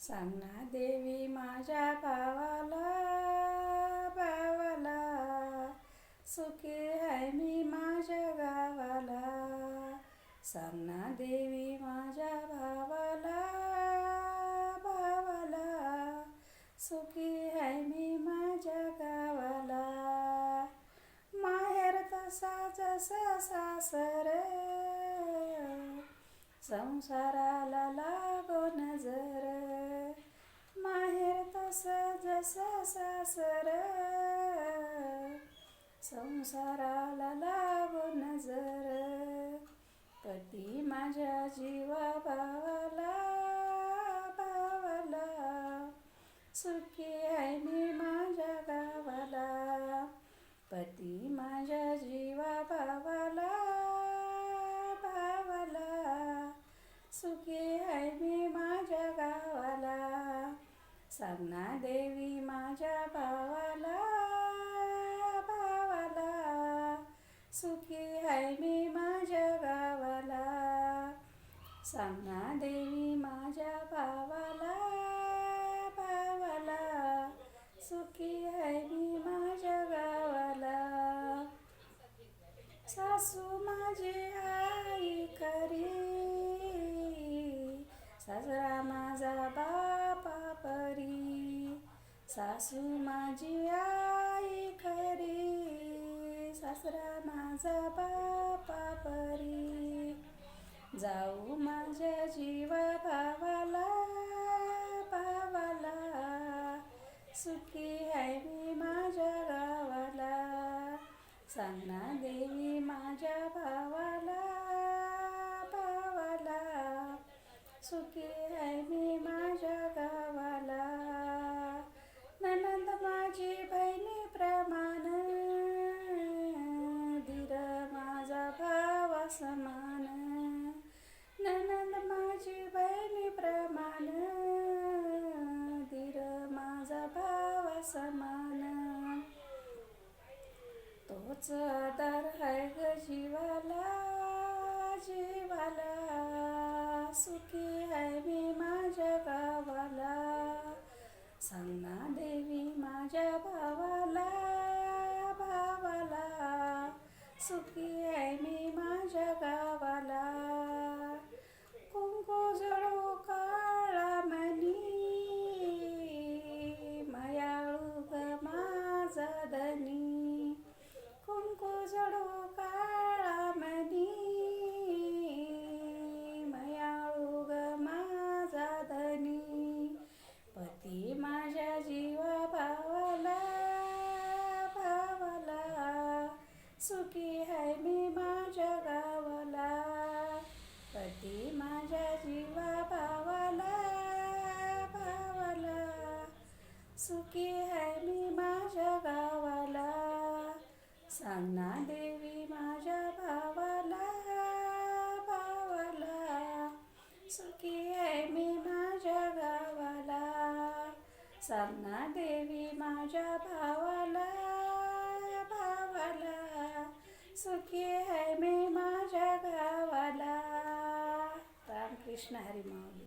सांग ना देवी माझ्या भावाला, सुखी आहे मी माझ्या गावाला. सांग ना देवी माझ्या भावाला, सुखी आहे मी माझ्या गावाला. माहेर तसा जसा सासर, संसाराला लागो नजर. माहेर तसं जसं सासर, संसाराला लागो नजर. पती माझ्या जीवा भावाला, सुखी आहे मी माझ्या गावाला. पती माझ्या जीवा भावाला, सुखी आहे मी माझ्या गावाला. सांग ना देवी माझ्या भावाला, सुखी आहे मी माझ्या गावाला. सांग ना देवी माझ्या भावाला, सुखी आहे मी माझ्या गावाला. सासू माझी आई खरी, सासरा माझा बापा परी. सासू माझी आई खरी, सासरा माझा बापा परी. जाऊ माझ्या जीवा भावाला, सुखी आहे मी माझ्या गावाला. सांग ना देवी माझ्या भावाला, सुखी आहे मी माझ्या गावाला. नणंद माझी बहिणी प्रमाण, धीर माझा भावा समान. नणंद माझी बहिणी प्रमाण, धीर माझा भावा समान. तोच आधार आहे ग जीवाला, सुखी आहे मी माझ्या गावाला. सांग ना देवी माझ्या भावाला, सुखी आहे मी माझ्या गावाला. कुंकू जळू काळा मनी, मयाळू ग माझा धनी. कुंकू जळू काळा मनी, मयाळू ग माझा धनी. पती माझ्या जीवा भावाला, सुखी आहे मी माझ्या गावाला. पती माझ्या जीवा भावाला, सुखी आहे मी माझ्या गावाला. सांग ना देवी माझ्या भावाला, सुखी आहे मी माझ्या गावाला. सांग ना देवी माझ्या भावाला, सुखी आहे मी माझ्या गावाला. रामकृष्ण हरी माऊली.